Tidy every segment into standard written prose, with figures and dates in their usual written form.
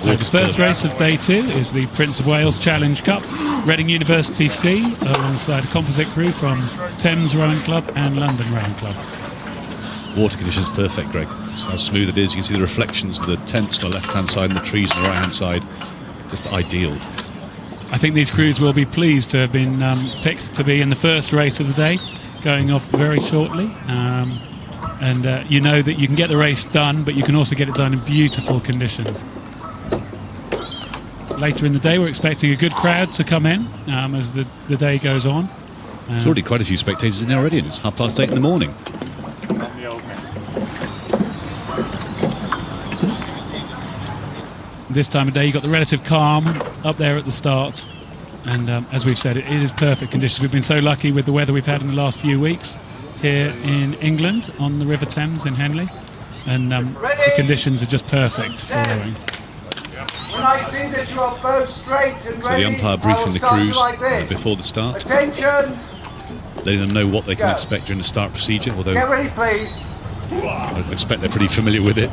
So the first race of day 2 is the Prince of Wales Challenge Cup, Reading University C, alongside a composite crew from Thames Rowing Club and London Rowing Club. Water conditions perfect, Greg. So how smooth it is. You can see the reflections of the tents on the left-hand side and the trees on the right-hand side. Just ideal. I think these crews will be pleased to have been picked to be in the first race of the day, going off very shortly. And you know that you can get the race done, but you can also get it done in beautiful conditions. Later in the day, we're expecting a good crowd to come in as the day goes on. There's already quite a few spectators in there already, and it's 8:30 in the morning. This time of day, you've got the relative calm up there at the start. And as we've said, it is perfect conditions. We've been so lucky with the weather we've had in the last few weeks here in England on the River Thames in Henley. And the conditions are just perfect for rowing. When I see that you are both straight and ready, so the umpire briefing the crews like before the start. Attention! Letting them know what they can expect during the start procedure. Although get ready, please. I expect they're pretty familiar with it.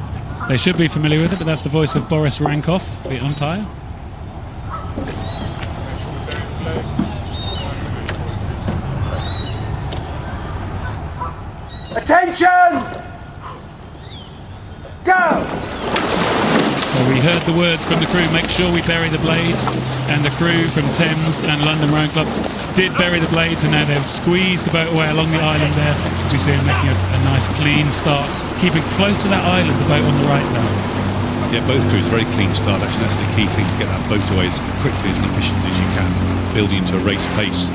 They should be familiar with it, but that's the voice of Boris Rankov, the umpire. Attention! Go! So we heard the words from the crew, make sure we bury the blades, and the crew from Thames and London Rowing Club did bury the blades, and now they've squeezed the boat away along the island there, as we see them making a nice clean start, keeping close to that island, the boat on the right there. Yeah, both crews, very clean start. Actually, that's the key thing, to get that boat away as quickly and efficiently as you can, building into a race pace.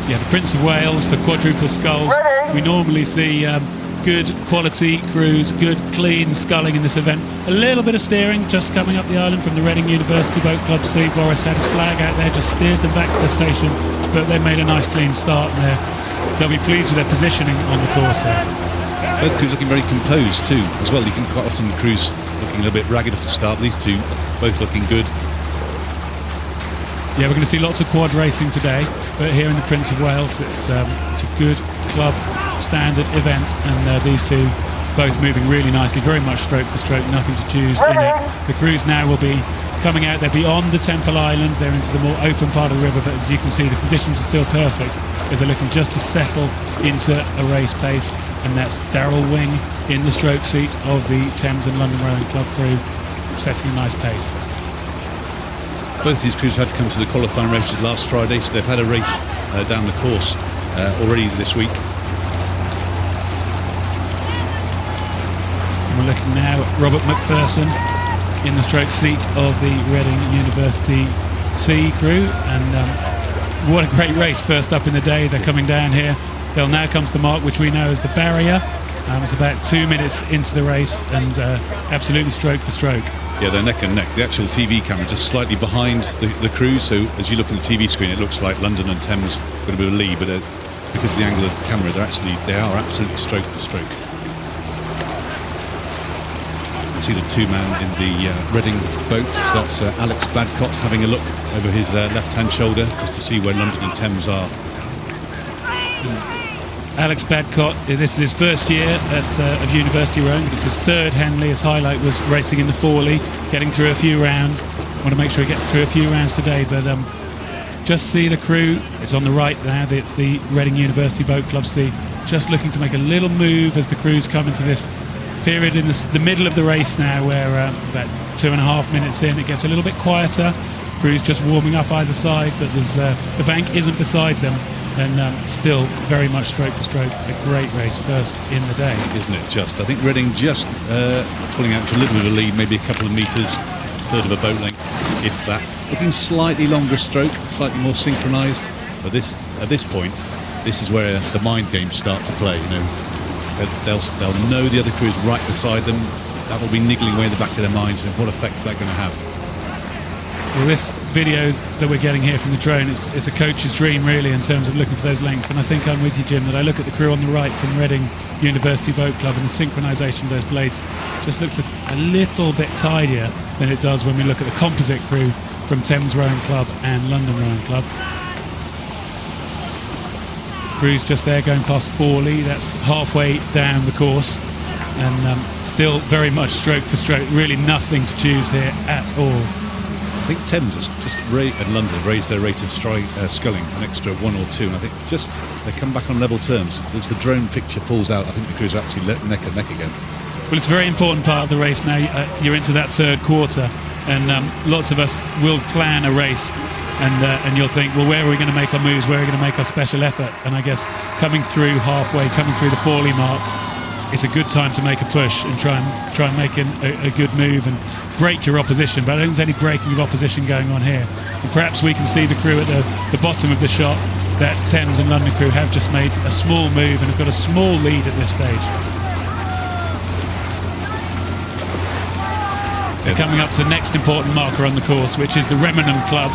Yeah, the Prince of Wales for quadruple sculls. We normally see good quality crews, good clean sculling in this event. A little bit of steering just coming up the island from the Reading University Boat Club C. Boris had his flag out there, just steered them back to the station, but they made a nice clean start there. They'll be pleased with their positioning on the course there. Both crews looking very composed too, as well. You can quite often the crews looking a little bit ragged at the start. These two both looking good. Yeah, we're going to see lots of quad racing today, but here in the Prince of Wales, it's a good club standard event, and these two both moving really nicely, very much stroke for stroke, nothing to choose in it. The crews now will be coming out, they're beyond the Temple Island, they're into the more open part of the river, but as you can see, the conditions are still perfect as they're looking just to settle into a race pace, and that's Daryl Wing in the stroke seat of the Thames and London Rowing Club crew, setting a nice pace. Both these crews had to come to the qualifying races last Friday, so they've had a race down the course already this week. And we're looking now at Robert McPherson in the stroke seat of the Reading University C crew, and what a great race first up in the day. They're coming down here. They'll now come to the mark which we know as the barrier. It's about 2 minutes into the race, and absolutely stroke for stroke. Yeah, they're neck and neck. The actual TV camera just slightly behind the crew, so as you look at the TV screen, it looks like London and Thames got a bit of a lead, but because of the angle of the camera, they are absolutely stroke for stroke. You can see the two-man in the Reading boat. So that's Alex Badcott having a look over his left-hand shoulder just to see where London and Thames are. Alex Badcott, this is his first year of university rowing. It's his third Henley. His highlight was racing in the Forley, getting through a few rounds. I want to make sure he gets through a few rounds today, but just see the crew. It's on the right now. It's the Reading University Boat Club C, just looking to make a little move as the crews come into this period in the middle of the race now, where about 2.5 minutes in, it gets a little bit quieter. Crews just warming up either side, but there's the bank isn't beside them. And still very much stroke for stroke, a great race first in the day. Isn't it just? I think Reading just pulling out to a little bit of a lead, maybe a couple of metres, a third of a boat length, if that. Looking slightly longer stroke, slightly more synchronised. But at this point, this is where the mind games start to play. You know, they'll know the other crew is right beside them. That will be niggling away in the back of their minds, and what effect is that going to have? Well, this video that we're getting here from the drone, it's a coach's dream really in terms of looking for those lengths, and I think I'm with you, Jim, that I look at the crew on the right from Reading University Boat Club, and the synchronisation of those blades just looks a little bit tidier than it does when we look at the composite crew from Thames Rowing Club and London Rowing Club. Crew's just there going past Forley, that's halfway down the course. and still very much stroke for stroke. Really nothing to choose here at all. I think Thames and London raised their rate of sculling an extra 1 or 2, and I think just they come back on level terms. As the drone picture pulls out, I think the crews are actually neck and neck again. Well, it's a very important part of the race now. You're into that third quarter, and lots of us will plan a race, and you'll think, well, where are we going to make our moves? Where are we going to make our special effort? And I guess coming through halfway, coming through the Forley mark, it's a good time to make a push and try and make a good move and break your opposition. But I don't think there's any breaking of opposition going on here. And perhaps we can see the crew at the bottom of the shot that Thames and London crew have just made a small move and have got a small lead at this stage. They're coming up to the next important marker on the course, which is the Remington Club.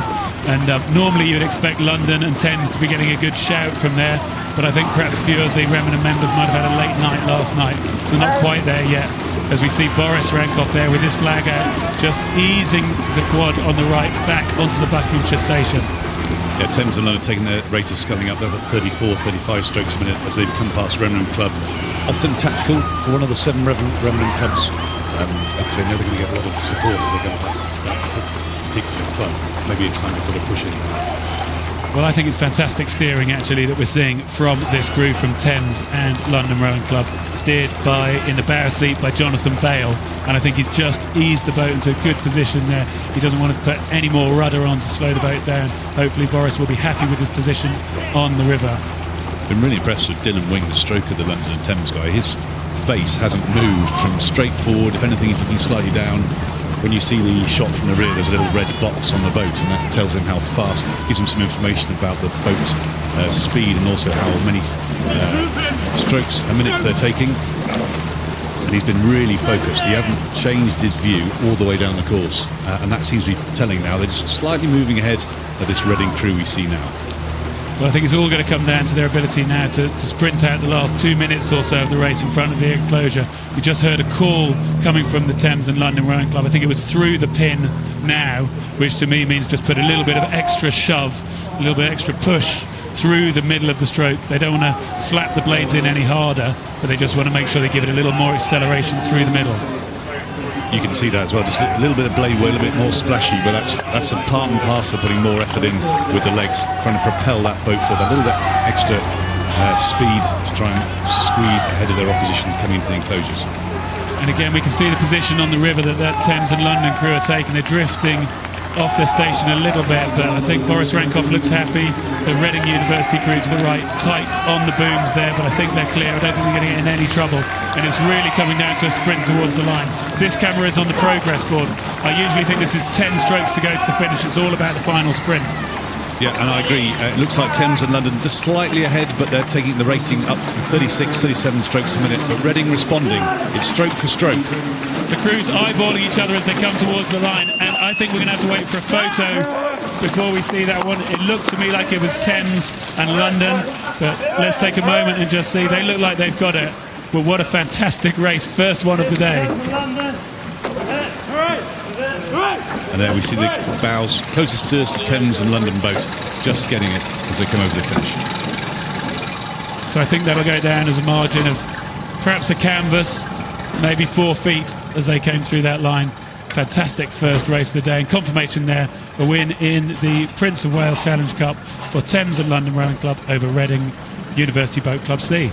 And normally you would expect London and Thames to be getting a good shout from there, but I think perhaps a few of the Remington members might have had a late night last night, so not quite there yet. As we see Boris Rankov there with his flag out, just easing the quad on the right back onto the Buckinghamshire station. Yeah, Thames and London taking their rate of sculling up. They're at 34, 35 strokes a minute as they've come past Remington Club. Often tactical for one of the 7 Remington clubs, because they know they're going to get a lot of support as they go back that particular club. Maybe it's time to put a push in. Well, I think it's fantastic steering actually that we're seeing from this crew from Thames and London Rowing Club, steered in the bow seat by Jonathan Bale, and I think he's just eased the boat into a good position there. He doesn't want to put any more rudder on to slow the boat down. Hopefully Boris will be happy with his position on the river. Been really impressed with Dylan Wing, the stroke of the London and Thames guy. His face hasn't moved from straight forward. If anything, he's looking slightly down. When you see the shot from the rear, there's a little red box on the boat, and that tells him how fast. It gives him some information about the boat's speed and also how many strokes a minute they're taking. And he's been really focused. He hasn't changed his view all the way down the course, and that seems to be telling now. They're just slightly moving ahead of this Reading crew we see now. Well, I think it's all going to come down to their ability now to sprint out the last 2 minutes or so of the race in front of the enclosure. We just heard a call coming from the Thames and London Rowing Club. I think it was through the pin now, which to me means just put a little bit of extra shove, a little bit extra push through the middle of the stroke. They don't want to slap the blades in any harder, but they just want to make sure they give it a little more acceleration through the middle. You can see that as well, just a little bit of blade weight, a little bit more splashy, but that's a part and parcel of putting more effort in with the legs, trying to propel that boat forward, a little bit extra speed to try and squeeze ahead of their opposition coming into the enclosures. And again, we can see the position on the river that Thames and London crew are taking. They're drifting off their station a little bit, but I think Boris Rankov looks happy. The Reading University crew to the right, tight on the booms there, but I think they're clear. I don't think they're going to get in any trouble, and it's really coming down to a sprint towards the line. This camera is on the progress board. I usually think this is 10 strokes to go to the finish. It's all about the final sprint. Yeah, and I agree. It looks like Thames and London just slightly ahead, but they're taking the rating up to 36, 37 strokes a minute. But Reading responding. It's stroke for stroke. The crew's eyeballing each other as they come towards the line, and I think we're going to have to wait for a photo before we see that one. It looked to me like it was Thames and London, but let's take a moment and just see. They look like they've got it. Well, what a fantastic race. First one of the day. And there we see the bows closest to us, the Thames and London boat, just getting it as they come over the finish. So I think that'll go down as a margin of perhaps a canvas, maybe 4 feet as they came through that line. Fantastic first race of the day, and confirmation there, a win in the Prince of Wales Challenge Cup for Thames and London Rowing Club over Reading University Boat Club C.